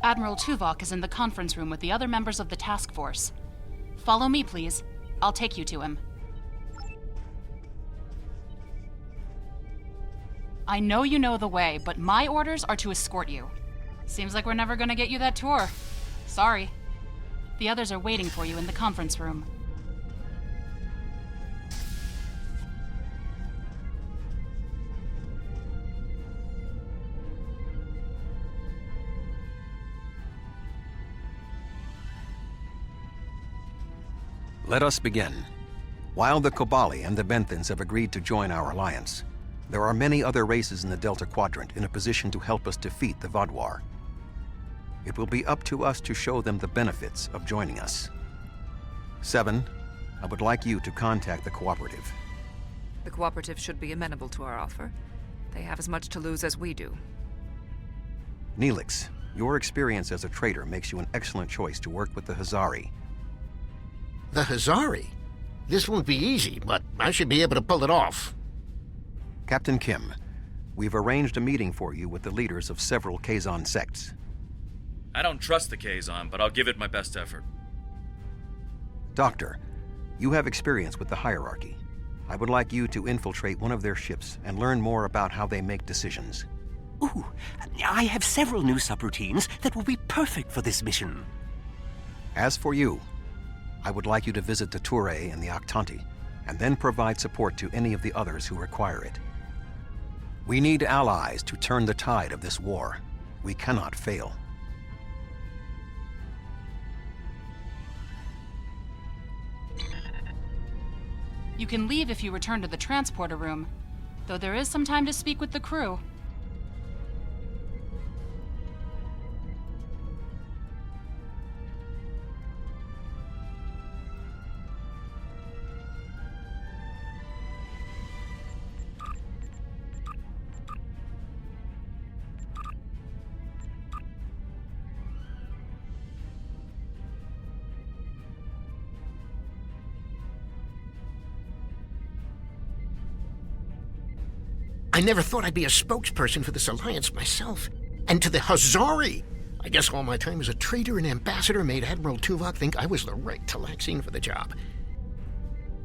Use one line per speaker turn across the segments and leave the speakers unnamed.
Admiral Tuvok is in the conference room with the other members of the task force. Follow me, please. I'll take you to him. I know you know the way, but my orders are to escort you. Seems like we're never gonna get you that tour. Sorry. The others are waiting for you in the conference room.
Let us begin. While the Kobali and the Benthans have agreed to join our alliance, there are many other races in the Delta Quadrant in a position to help us defeat the Vaadwaur. It will be up to us to show them the benefits of joining us. 7, I would like you to contact the Cooperative.
The Cooperative should be amenable to our offer. They have as much to lose as we do.
Neelix, your experience as a trader makes you an excellent choice to work with the Hazari.
The Hazari? This won't be easy, but I should be able to pull it off.
Captain Kim, we've arranged a meeting for you with the leaders of several Kazon sects.
I don't trust the Kazon, but I'll give it my best effort.
Doctor, you have experience with the hierarchy. I would like you to infiltrate one of their ships and learn more about how they make decisions.
Ooh, I have several new subroutines that will be perfect for this mission.
As for you, I would like you to visit the Tey and the Octan, and then provide support to any of the others who require it. We need allies to turn the tide of this war. We cannot fail.
You can leave if you return to the transporter room, though there is some time to speak with the crew.
I never thought I'd be a spokesperson for this alliance myself. And to the Hazari! I guess all my time as a trader and ambassador made Admiral Tuvok think I was the right Talaxian for the job.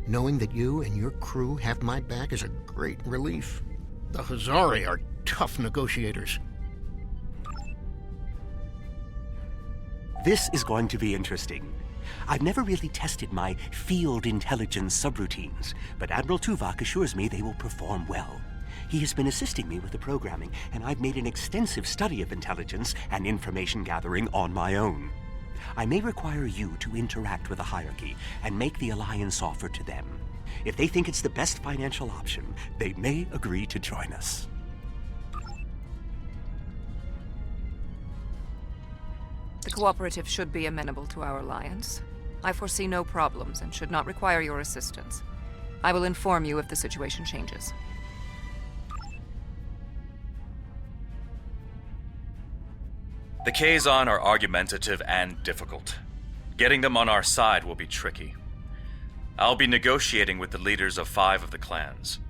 Knowing that you and your crew have my back is a great relief. The Hazari are tough negotiators.
This is going to be interesting. I've never really tested my field intelligence subroutines, but Admiral Tuvok assures me they will perform well. He has been assisting me with the programming, and I've made an extensive study of intelligence and information gathering on my own. I may require you to interact with the hierarchy and make the alliance offer to them. If they think it's the best financial option, they may agree to join us.
The Cooperative should be amenable to our alliance. I foresee no problems and should not require your assistance. I will inform you if the situation changes.
The Kazon are argumentative and difficult. Getting them on our side will be tricky. I'll be negotiating with the leaders of 5 of the clans.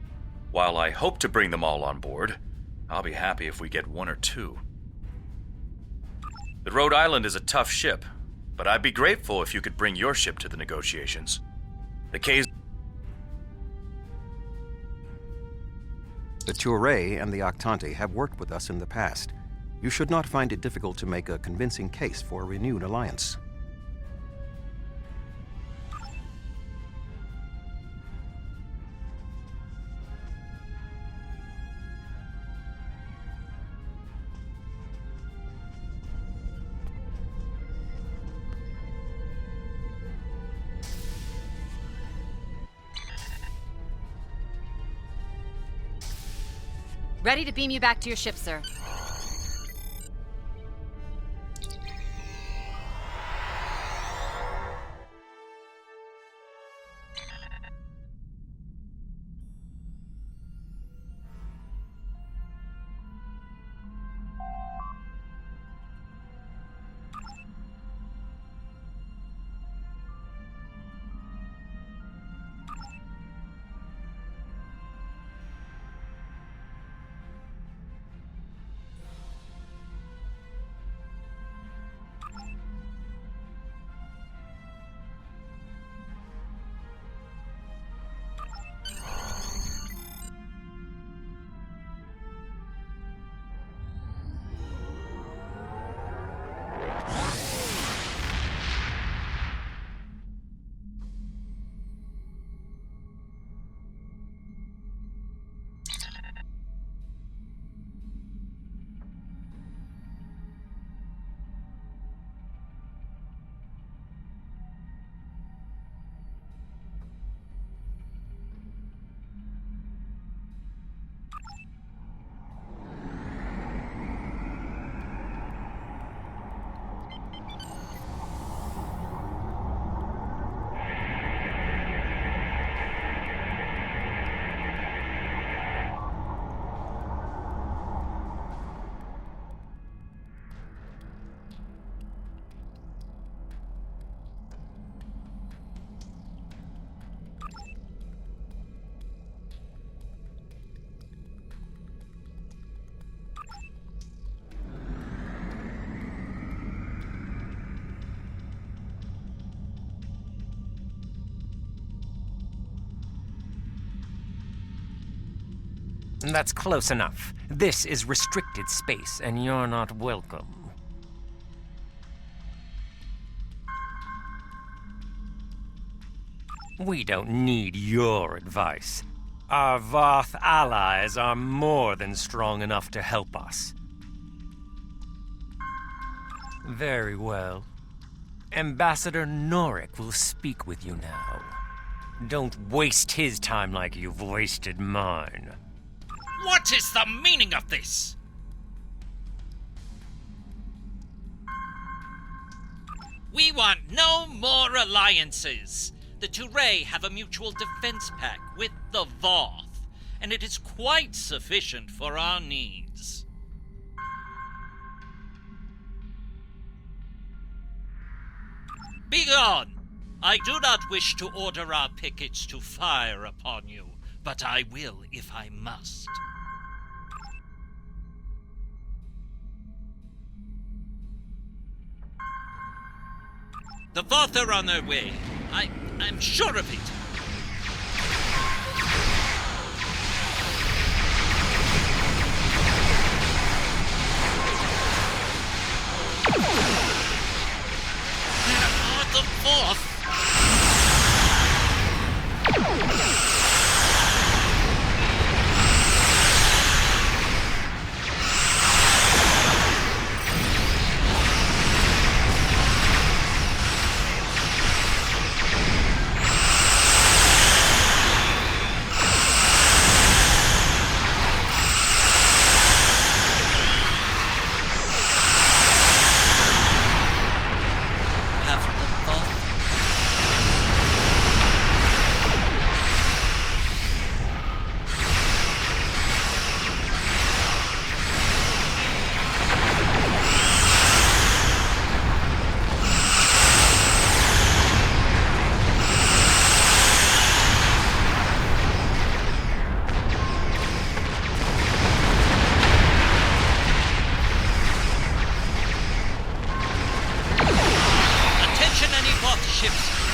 While I hope to bring them all on board, I'll be happy if we get 1 or 2. The Rhode Island is a tough ship, but I'd be grateful if you could bring your ship to the negotiations. The Tey
and the Octan have worked with us in the past. You should not find it difficult to make a convincing case for a renewed alliance.
Ready to beam you back to your ship, sir. That's close enough. This is restricted space, and you're not welcome. We don't need your advice. Our Voth allies are more than strong enough to help us. Very well. Ambassador Norik will speak with you now. Don't waste his time like you've wasted mine.
What is the meaning of this? We want no more alliances. The Touré have a mutual defense pact with the Voth, and it is quite sufficient for our needs. Begone! I do not wish to order our pickets to fire upon you, but I will if I must. The Voth are on their way. I'm sure of it. Where are the Voth?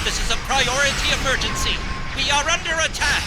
This is a priority emergency. We are under attack.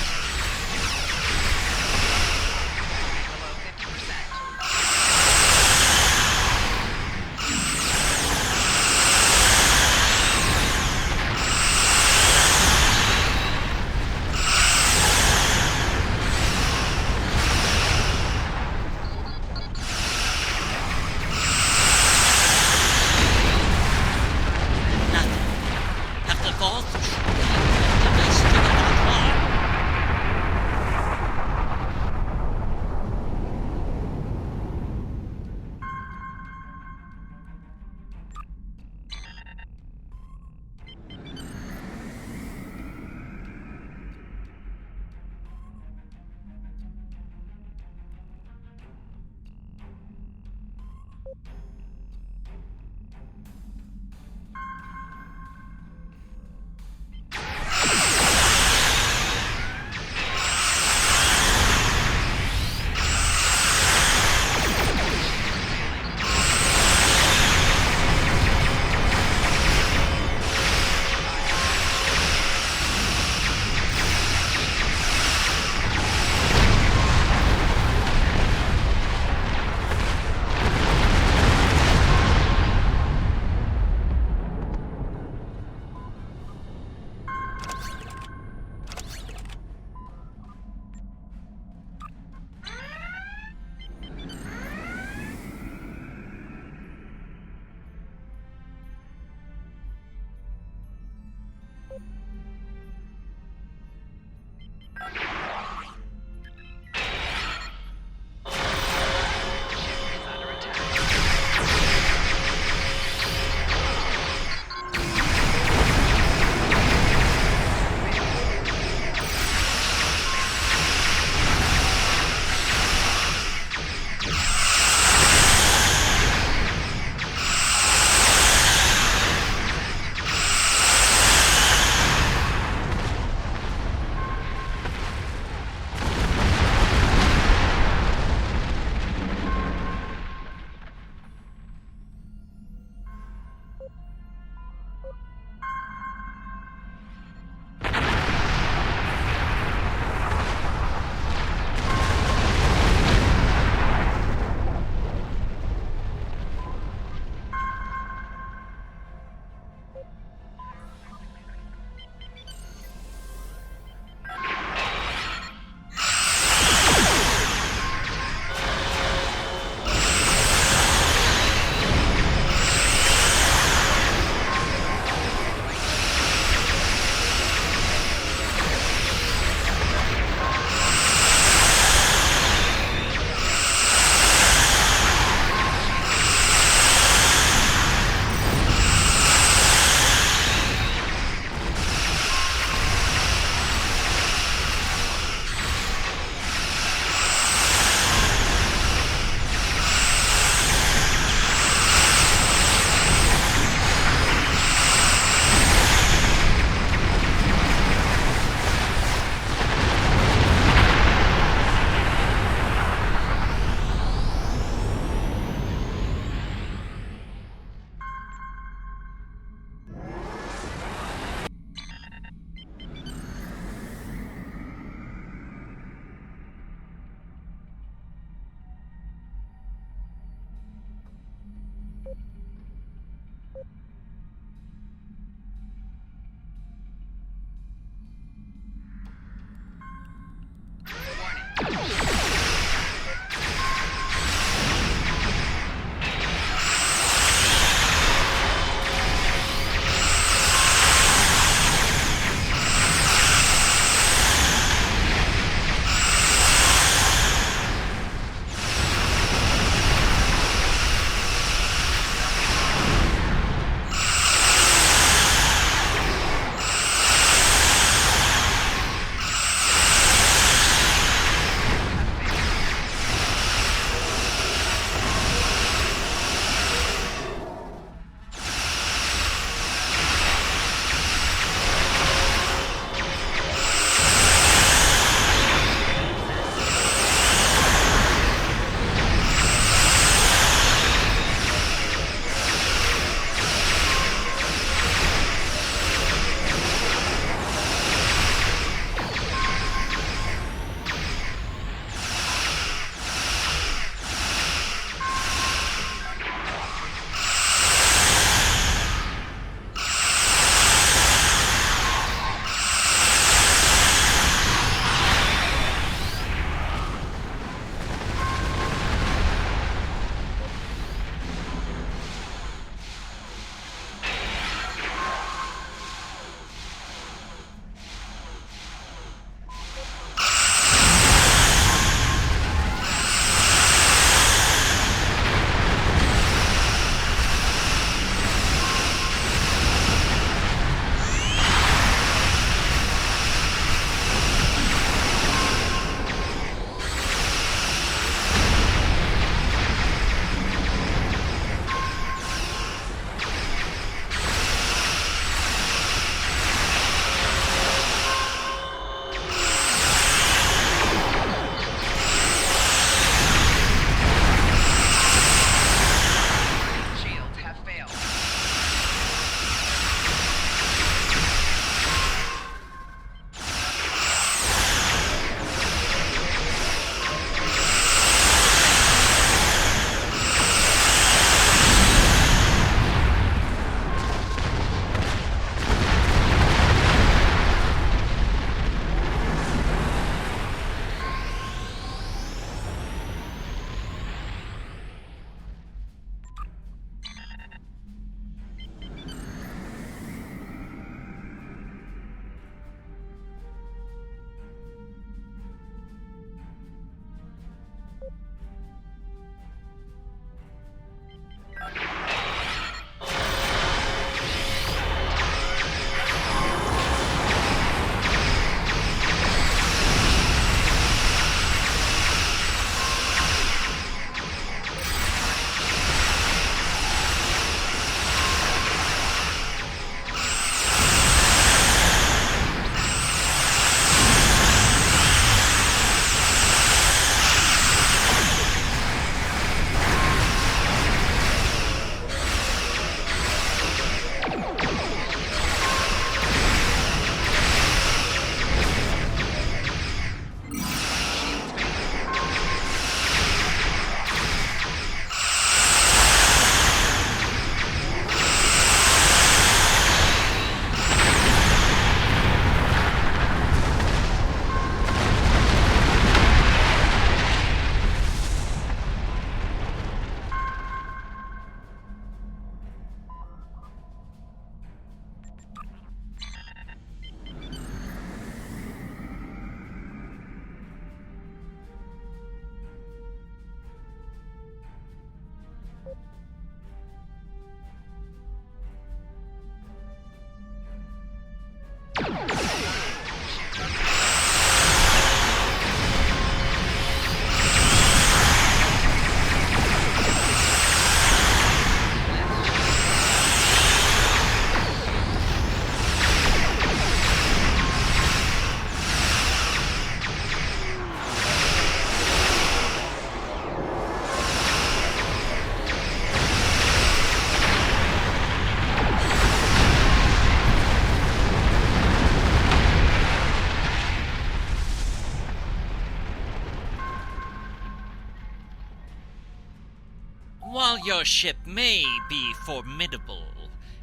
your ship may be formidable,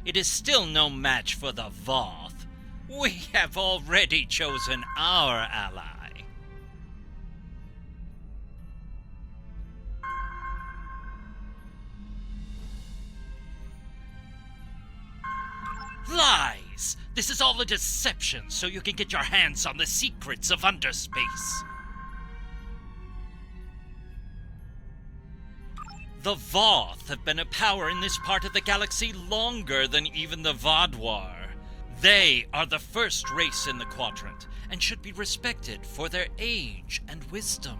it is still no match for the Voth. We have already chosen our ally. Lies! This is all a deception so you can get your hands on the secrets of underspace. The Voth have been a power in this part of the galaxy longer than even the Vaadwaur. They are the first race in the Quadrant, and should be respected for their age and wisdom.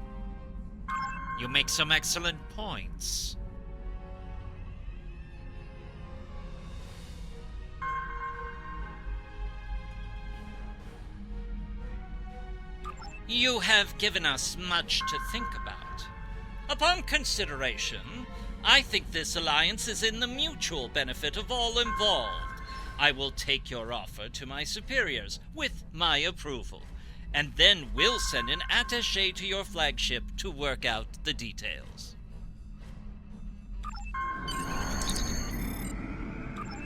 You make some excellent points. You have given us much to think about. Upon consideration, I think this alliance is in the mutual benefit of all involved. I will take your offer to my superiors with my approval, and then we'll send an attaché to your flagship to work out the details.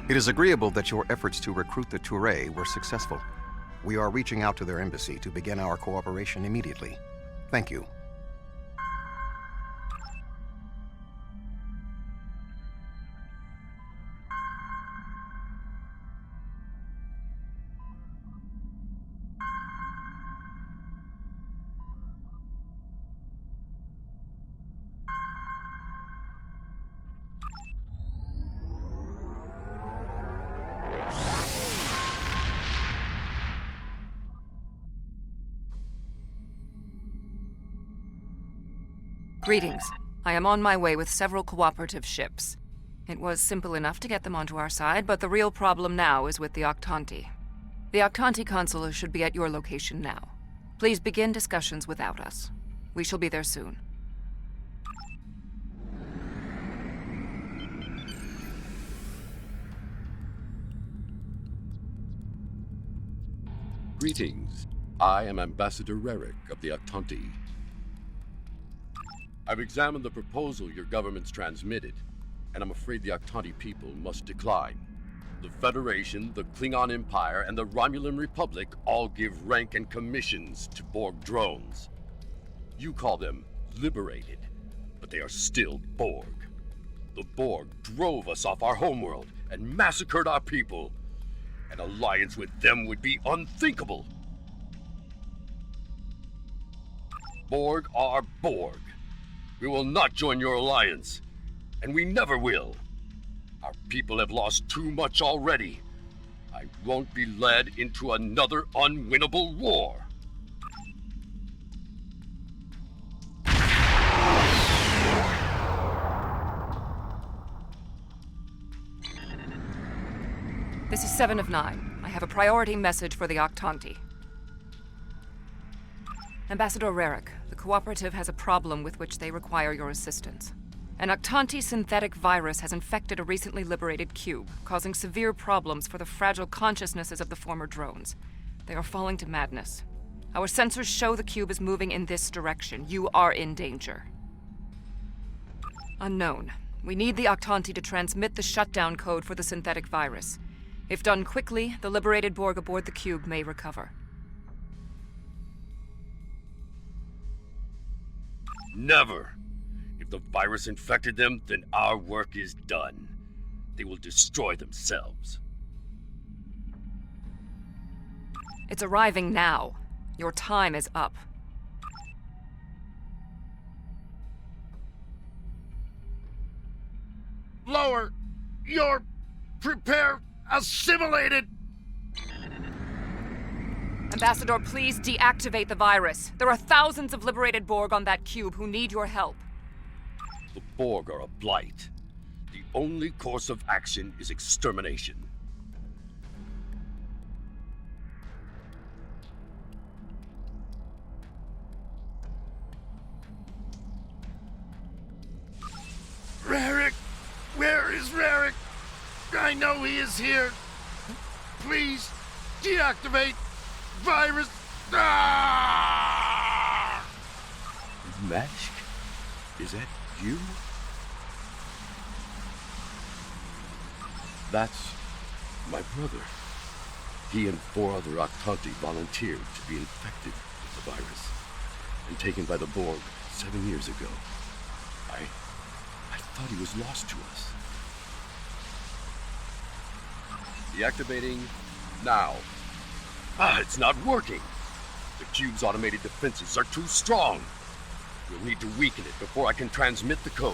It is agreeable that your efforts to recruit the Tey were successful. We are reaching out to their embassy to begin our cooperation immediately. Thank you.
Greetings. I am on my way with several cooperative ships. It was simple enough to get them onto our side, but the real problem now is with the Octanti. The Octanti consul should be at your location now. Please begin discussions without us. We shall be there soon.
Greetings. I am Ambassador Rarick of the Octanti. I've examined the proposal your government's transmitted, and I'm afraid the Octanti people must decline. The Federation, the Klingon Empire, and the Romulan Republic all give rank and commissions to Borg drones. You call them liberated, but they are still Borg. The Borg drove us off our homeworld and massacred our people. An alliance with them would be unthinkable. Borg are Borg. We will not join your alliance, and we never will. Our people have lost too much already. I won't be led into another unwinnable war.
This is 7 of 9. I have a priority message for the Octanti. Ambassador Rarick, the Cooperative has a problem with which they require your assistance. An Octanti synthetic virus has infected a recently liberated cube, causing severe problems for the fragile consciousnesses of the former drones. They are falling to madness. Our sensors show the cube is moving in this direction. You are in danger. Unknown. We need the Octanti to transmit the shutdown code for the synthetic virus. If done quickly, the liberated Borg aboard the cube may recover.
Never! If the virus infected them, then our work is done. They will destroy themselves.
It's arriving now. Your time is up.
Lower! You're assimilated!
Ambassador, please deactivate the virus. There are thousands of liberated Borg on that cube who need your help.
The Borg are a blight. The only course of action is extermination.
Rarick! Where is Rarick? I know he is here. Please, deactivate virus. Ah!
Magic? Is that you? That's my brother. He and 4 other Octanti volunteered to be infected with the virus and taken by the Borg 7 years ago. I thought he was lost to us. Deactivating now. It's not working. The cube's automated defenses are too strong. We'll need to weaken it before I can transmit the code.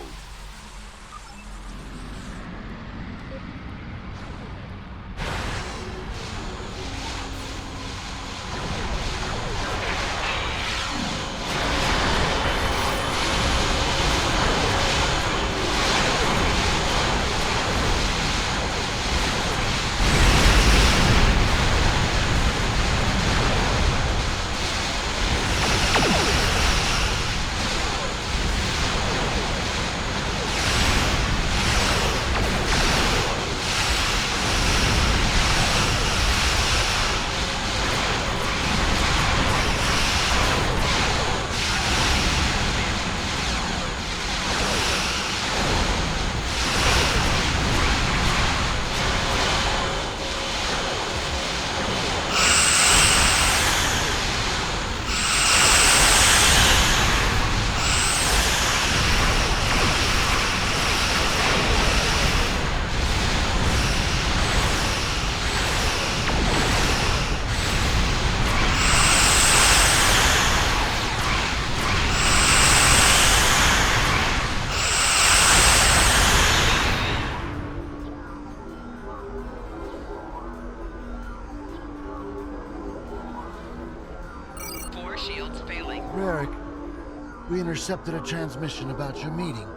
We intercepted a transmission about your meeting.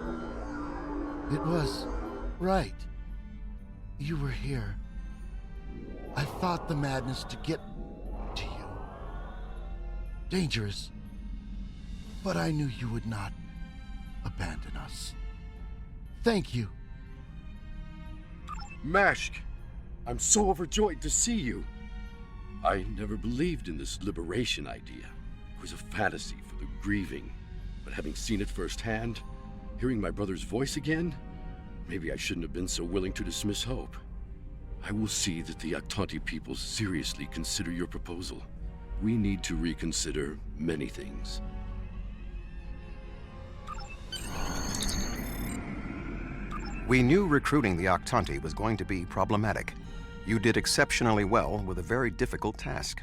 It was right. You were here. I fought the madness to get to you. Dangerous. But I knew you would not abandon us. Thank you.
Mashk, I'm so overjoyed to see you. I never believed in this liberation idea. It was a fantasy for the grieving. But having seen it firsthand, hearing my brother's voice again, maybe I shouldn't have been so willing to dismiss hope. I will see that the Octanti people seriously consider your proposal. We need to reconsider many things.
We knew recruiting the Octanti was going to be problematic. You did exceptionally well with a very difficult task.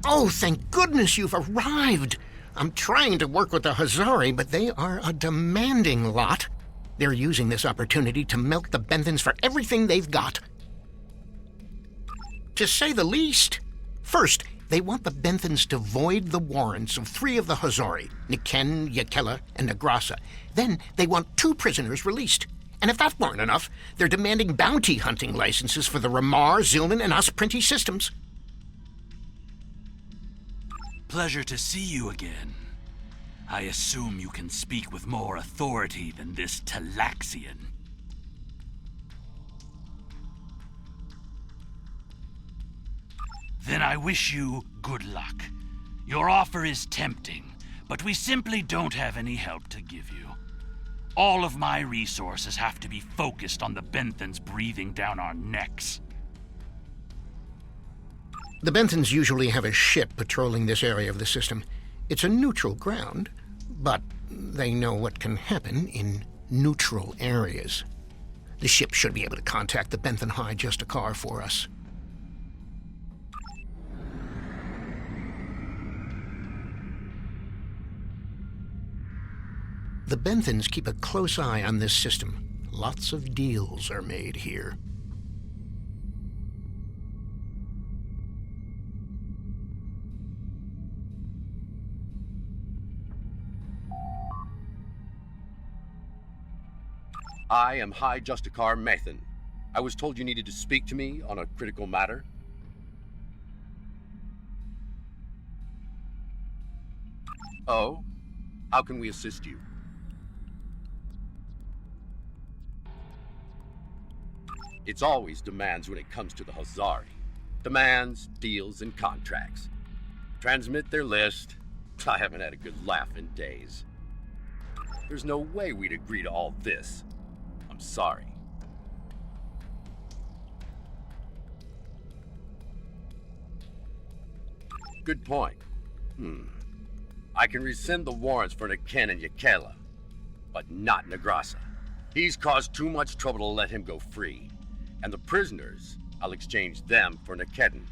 Oh, thank goodness you've arrived! I'm trying to work with the Hazari, but they are a demanding lot. They're using this opportunity to milk the Benthans for everything they've got. To say the least. First, they want the Benthans to void the warrants of 3 of the Hazari, Niken, Yakela, and Negrasa. Then they want 2 prisoners released. And if that weren't enough, they're demanding bounty hunting licenses for the Ramar, Zilman, and Osprinty systems.
Pleasure to see you again. I assume you can speak with more authority than this Talaxian. Then I wish you good luck. Your offer is tempting, but we simply don't have any help to give you. All of my resources have to be focused on the Benthans breathing down our necks.
The Benthans usually have a ship patrolling this area of the system. It's a neutral ground, but they know what can happen in neutral areas. The ship should be able to contact the Benthan High Justicar for us. The Benthans keep a close eye on this system. Lots of deals are made here.
I am High Justicar Mathan. I was told you needed to speak to me on a critical matter. Oh? How can we assist you? It's always demands when it comes to the Hazari. Demands, deals, and contracts. Transmit their list. I haven't had a good laugh in days. There's no way we'd agree to all this. I'm sorry. Good point. I can rescind the warrants for Niken and Yakela, but not Negrasa. He's caused too much trouble to let him go free. And the prisoners, I'll exchange them for Nikedin,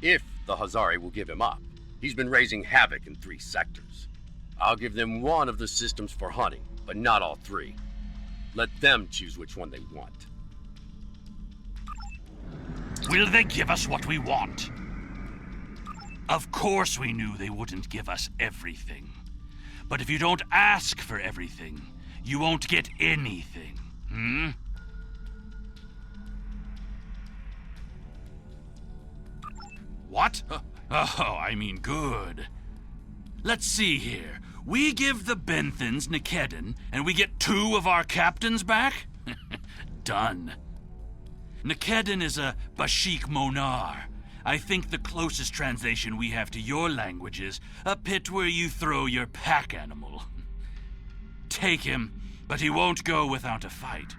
if the Hazari will give him up. He's been raising havoc in 3 sectors. I'll give them one of the systems for hunting, but not all 3. Let them choose which one they want.
Will they give us what we want? Of course we knew they wouldn't give us everything. But if you don't ask for everything, you won't get anything, What? Oh, I mean good. Let's see here. We give the Benthans Nikedin, and we get 2 of our captains back? Done. Nikedin is a Bashik Monar. I think the closest translation we have to your language is a pit where you throw your pack animal. Take him, but he won't go without a fight.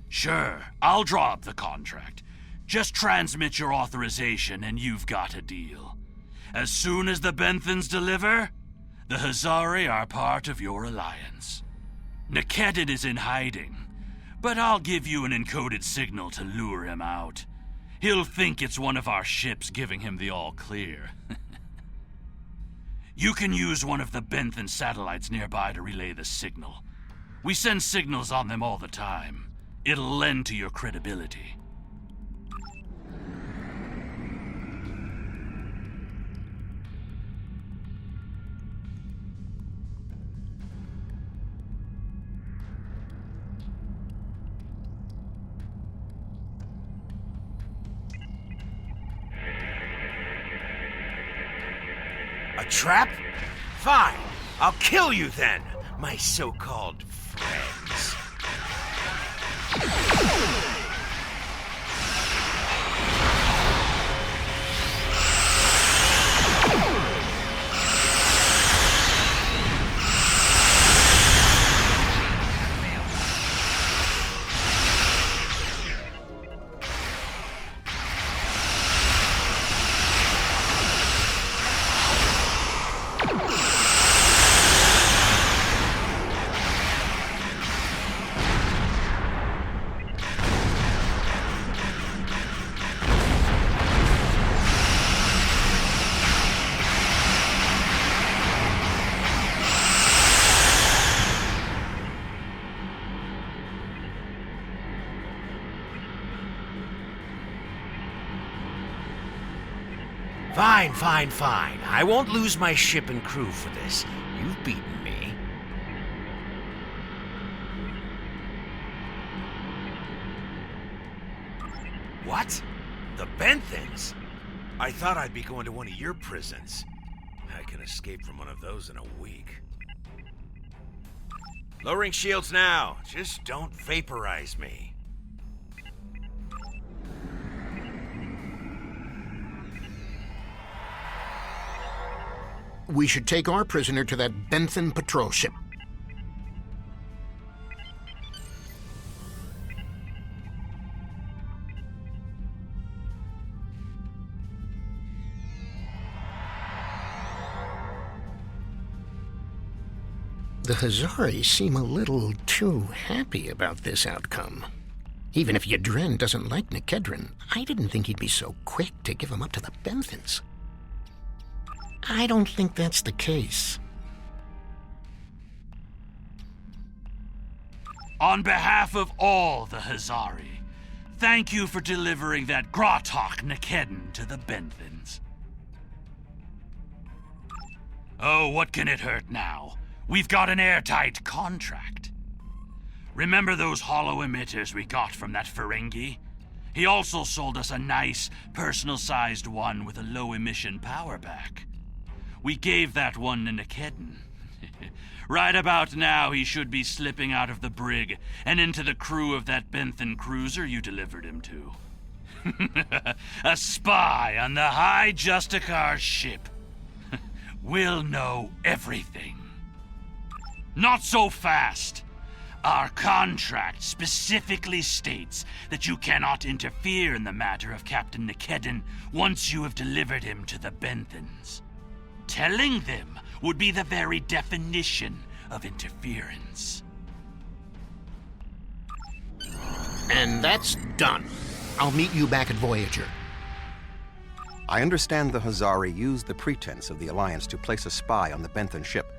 Sure, I'll draw up the contract. Just transmit your authorization and you've got a deal. As soon as the Benthans deliver, the Hazari are part of your alliance. Nikedin is in hiding, but I'll give you an encoded signal to lure him out. He'll think it's one of our ships giving him the all-clear. You can use one of the Benthan satellites nearby to relay the signal. We send signals on them all the time. It'll lend to your credibility.
A trap? Fine. I'll kill you then, my so-called friends. Fine. I won't lose my ship and crew for this. You've beaten me. What? The Benthans? I thought I'd be going to one of your prisons. I can escape from one of those in a week. Lowering shields now. Just don't vaporize me.
We should take our prisoner to that Benthan patrol ship. The Hazari seem a little too happy about this outcome. Even if Yadren doesn't like Nikedrin, I didn't think he'd be so quick to give him up to the Benthans. I don't think that's the case.
On behalf of all the Hazari, thank you for delivering that Grotok Nikedon to the Benthans. Oh, what can it hurt now? We've got an airtight contract. Remember those hollow emitters we got from that Ferengi? He also sold us a nice, personal-sized one with a low-emission power pack. We gave that one to Nikedon. Right about now, he should be slipping out of the brig and into the crew of that Benthan cruiser you delivered him to. A spy on the High Justicar ship. We'll know everything. Not so fast. Our contract specifically states that you cannot interfere in the matter of Captain Nikedon once you have delivered him to the Benthans. Telling them would be the very definition of interference.
And that's done. I'll meet you back at Voyager.
I understand the Hazari used the pretense of the Alliance to place a spy on the Benthan ship,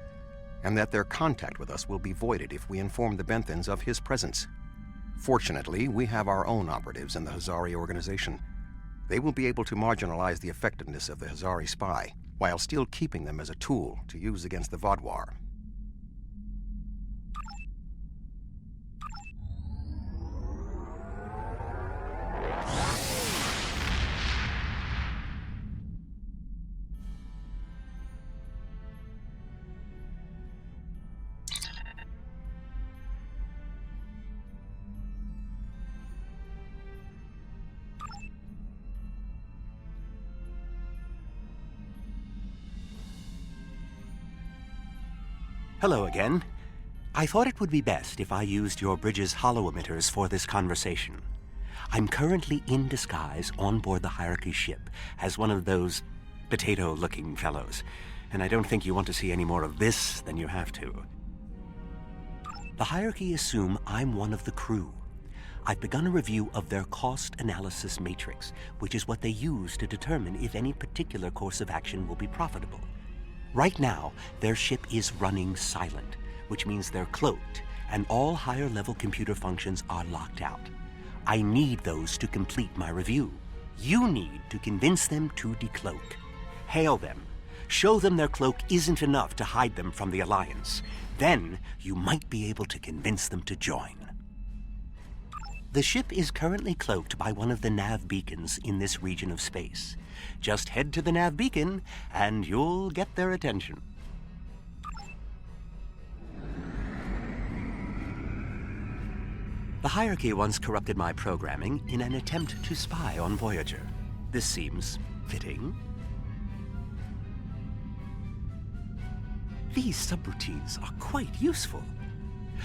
and that their contact with us will be voided if we inform the Benthans of his presence. Fortunately, we have our own operatives in the Hazari organization. They will be able to marginalize the effectiveness of the Hazari spy, while still keeping them as a tool to use against the Vaadwaur.
Hello again. I thought it would be best if I used your bridge's hollow emitters for this conversation. I'm currently in disguise on board the Hierarchy ship as one of those potato-looking fellows, and I don't think you want to see any more of this than you have to. The Hierarchy assume I'm one of the crew. I've begun a review of their cost analysis matrix, which is what they use to determine if any particular course of action will be profitable. Right now, their ship is running silent, which means they're cloaked, and all higher-level computer functions are locked out. I need those to complete my review. You need to convince them to decloak. Hail them. Show them their cloak isn't enough to hide them from the Alliance. Then, you might be able to convince them to join. The ship is currently cloaked by one of the nav beacons in this region of space. Just head to the nav beacon, and you'll get their attention. The Hierarchy once corrupted my programming in an attempt to spy on Voyager. This seems fitting. These subroutines are quite useful.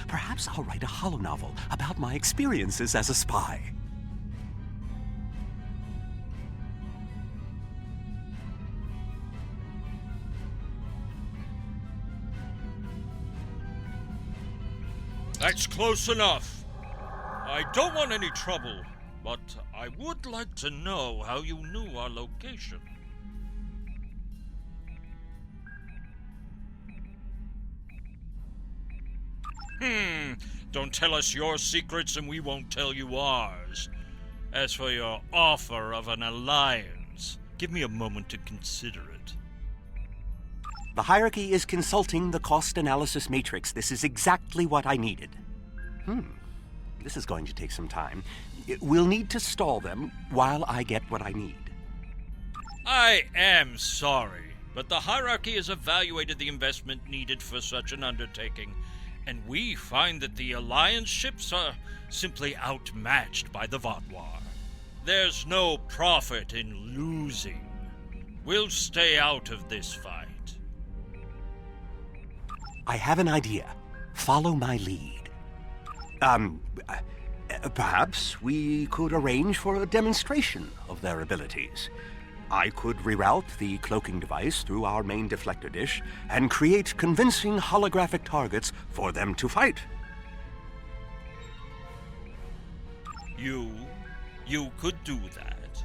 Perhaps I'll write a holonovel about my experiences as a spy.
That's close enough. I don't want any trouble, but I would like to know how you knew our location. Don't tell us your secrets and we won't tell you ours. As for your offer of an alliance, give me a moment to consider it.
The Hierarchy is consulting the cost analysis matrix. This is exactly what I needed. This is going to take some time. We'll need to stall them while I get what I need.
I am sorry, but the Hierarchy has evaluated the investment needed for such an undertaking, and we find that the Alliance ships are simply outmatched by the Vaadwaur. There's no profit in losing. We'll stay out of this fight.
I have an idea. Follow my lead. Perhaps we could arrange for a demonstration of their abilities. I could reroute the cloaking device through our main deflector dish and create convincing holographic targets for them to fight.
You could do that.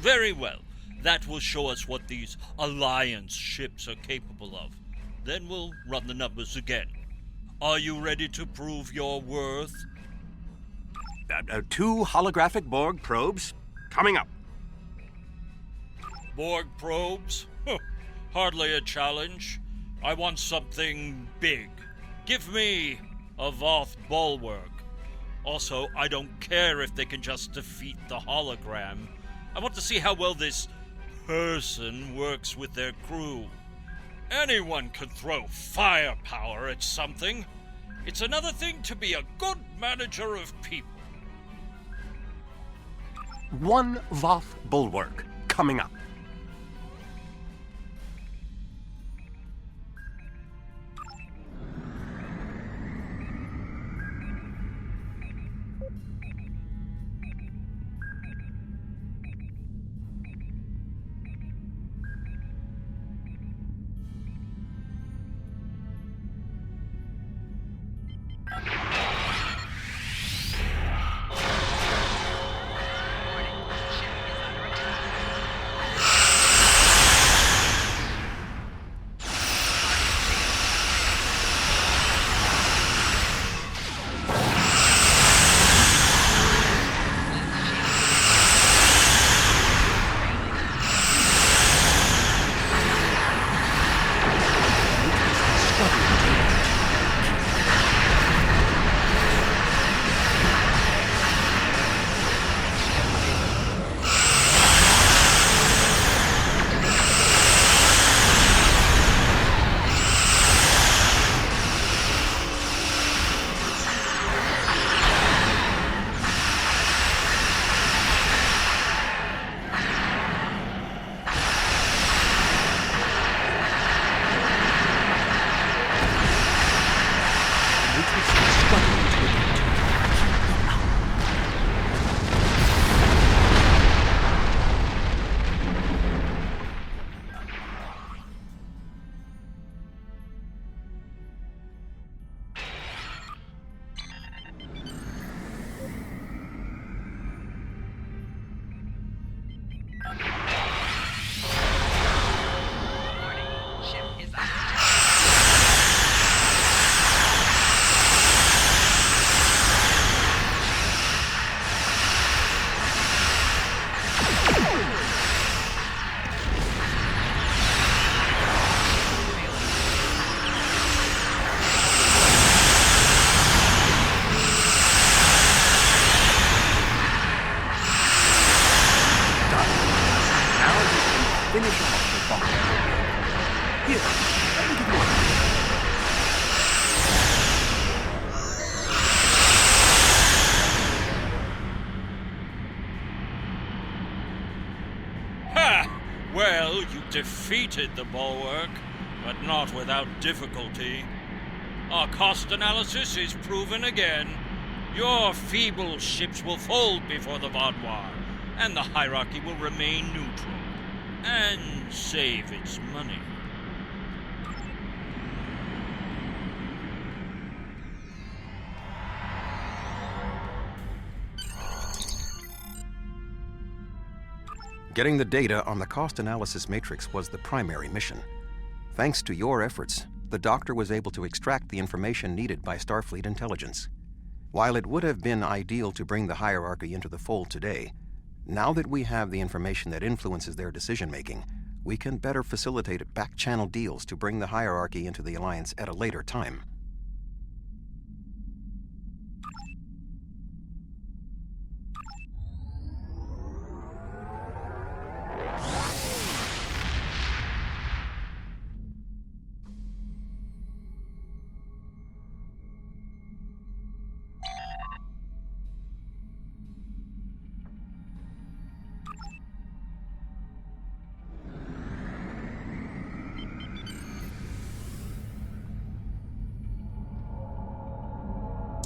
Very well. That will show us what these Alliance ships are capable of. Then we'll run the numbers again. Are you ready to prove your worth
2 holographic Borg probes coming up.
Borg probes? Hardly a challenge. I want something big. Give me a Voth bulwark. Also, I don't care if they can just defeat the hologram. I want to see how well this person works with their crew. Anyone can throw firepower at something. It's another thing to be a good manager of people.
1 Voth bulwark coming up.
Well, you defeated the bulwark, but not without difficulty. Our cost analysis is proven again. Your feeble ships will fold before the Vaudouar, and the hierarchy will remain neutral, and save its money.
Getting the data on the cost analysis matrix was the primary mission. Thanks to your efforts, the Doctor was able to extract the information needed by Starfleet intelligence. While it would have been ideal to bring the hierarchy into the fold today, now that we have the information that influences their decision-making, we can better facilitate back-channel deals to bring the hierarchy into the Alliance at a later time.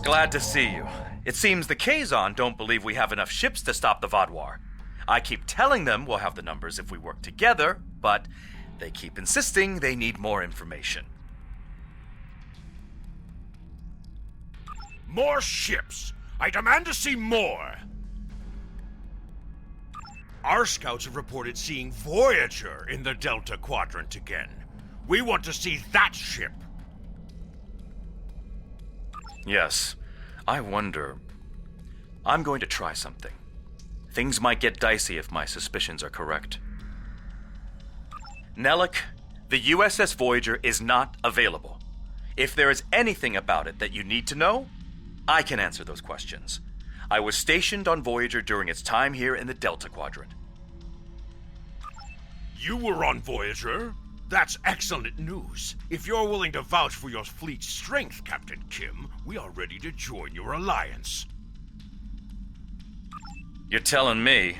Glad to see you. It seems the Kazon don't believe we have enough ships to stop the Vaudouar. I keep telling them we'll have the numbers if we work together, but they keep insisting they need more information.
More ships! I demand to see more! Our scouts have reported seeing Voyager in the Delta Quadrant again. We want to see that ship.
Yes, I wonder... I'm going to try something. Things might get dicey if my suspicions are correct. Nellick, the USS Voyager is not available. If there is anything about it that you need to know, I can answer those questions. I was stationed on Voyager during its time here in the Delta Quadrant.
You were on Voyager? That's excellent news. If you're willing to vouch for your fleet's strength, Captain Kim, we are ready to join your alliance.
You're telling me...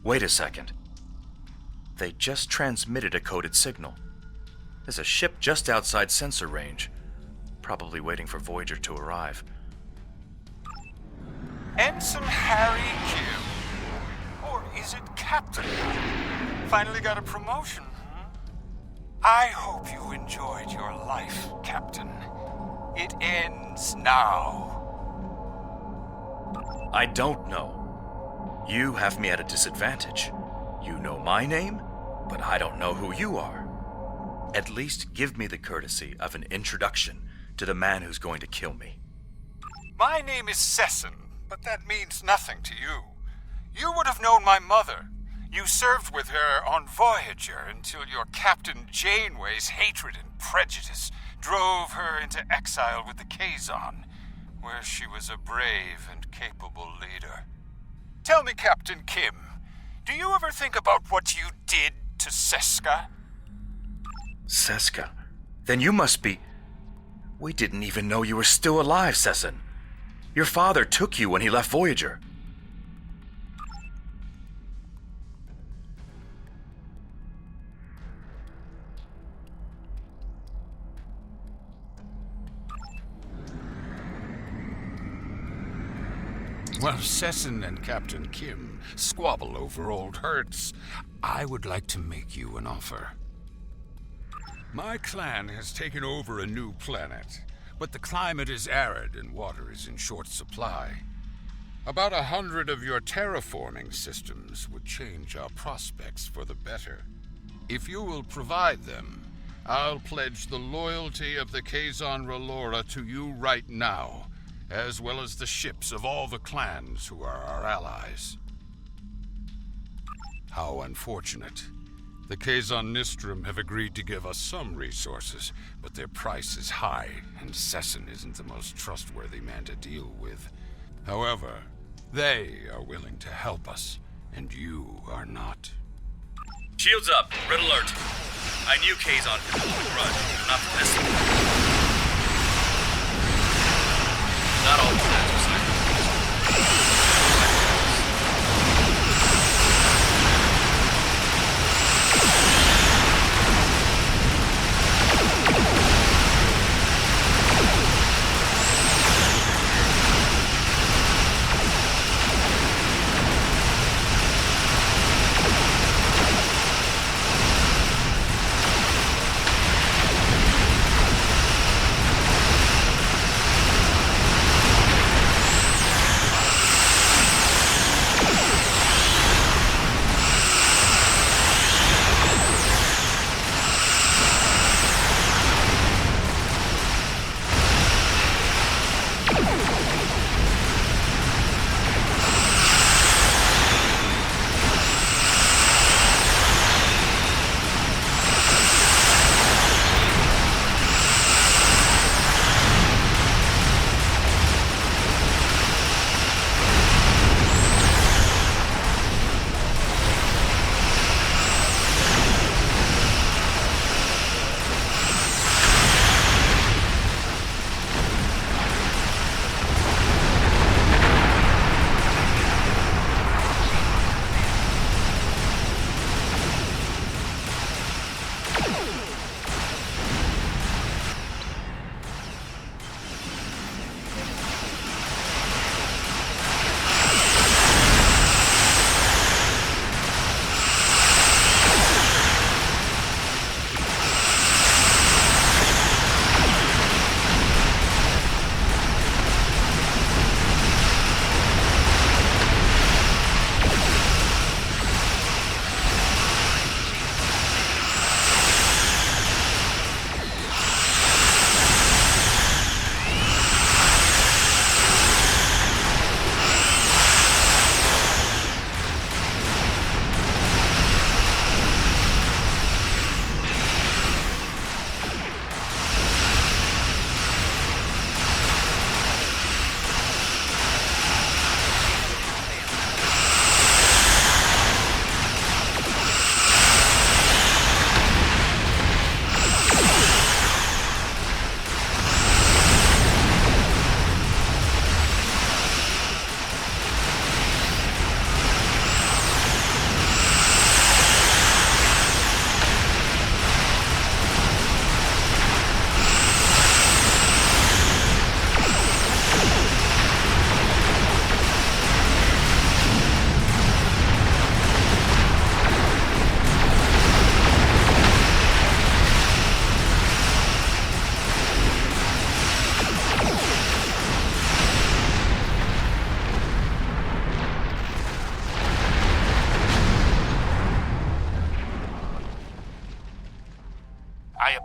Wait a second. They just transmitted a coded signal. There's a ship just outside sensor range, probably waiting for Voyager to arrive.
Ensign Harry Kim? Or is it Captain? Finally got a promotion, huh? I hope you enjoyed your life, Captain. It ends now.
I don't know. You have me at a disadvantage. You know my name, but I don't know who you are. At least give me the courtesy of an introduction to the man who's going to kill me.
My name is Sesson, but that means nothing to you. You would have known my mother. You served with her on Voyager until your Captain Janeway's hatred and prejudice drove her into exile with the Kazon, where she was a brave and capable leader. Tell me, Captain Kim, do you ever think about what you did to Seska?
Seska? Then you must be... We didn't even know you were still alive, Sesson. Your father took you when he left Voyager.
While Sesson and Captain Kim squabble over old hurts, I would like to make you an offer. My clan has taken over a new planet, but the climate is arid and water is in short supply. About 100 of your terraforming systems would change our prospects for the better. If you will provide them, I'll pledge the loyalty of the Kazon Relora to you right now, as well as the ships of all the clans who are our allies. How unfortunate. The Kazon Nistrum have agreed to give us some resources, but their price is high, and Sesson isn't the most trustworthy man to deal with. However, they are willing to help us, and you are not.
Shields up. Red alert. I knew Kazon could hold a grudge, not for this. Not all plans are signed.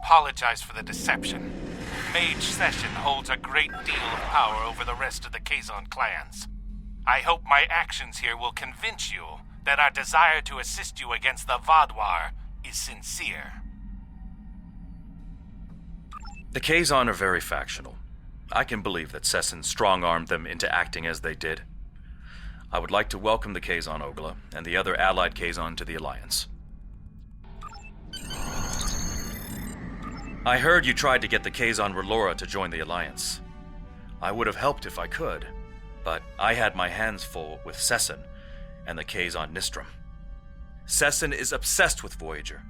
apologize for the deception. Mage Session holds a great deal of power over the rest of the Kazon clans. I hope my actions here will convince you that our desire to assist you against the Vaadwaur is sincere.
The Kazon are very factional. I can believe that Sesson strong-armed them into acting as they did. I would like to welcome the Kazon Ogla and the other allied Kazon to the Alliance. I heard you tried to get the Kazon Relora to join the Alliance. I would have helped if I could, but I had my hands full with Sesson and the Kazon Nistrum. Sesson is obsessed with Voyager.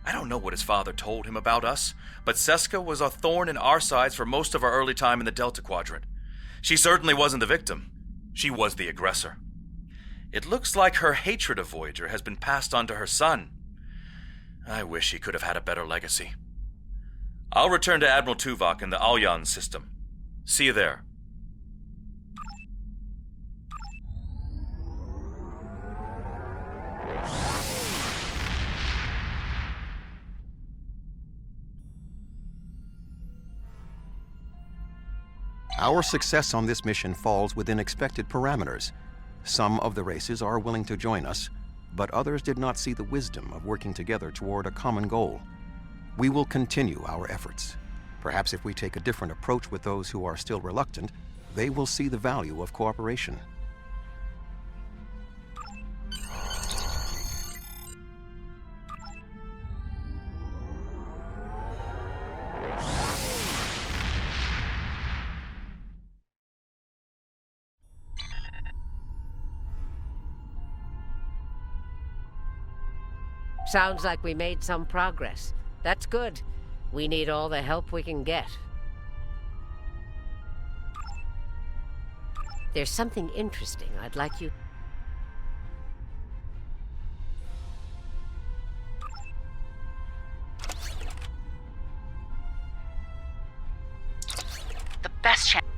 I don't know what his father told him about us, but Seska was a thorn in our sides for most of our early time in the Delta Quadrant. She certainly wasn't the victim. She was the aggressor. It looks like her hatred of Voyager has been passed on to her son. I wish he could have had a better legacy. I'll return to Admiral Tuvok in the Alyan system. See you there.
Our success on this mission falls within expected parameters. Some of the races are willing to join us, but others did not see the wisdom of working together toward a common goal. We will continue our efforts. Perhaps if we take a different approach with those who are still reluctant, they will see the value of cooperation.
Sounds like we made some progress. That's good. We need all the help we can get. There's something interesting I'd like you...
The best chance.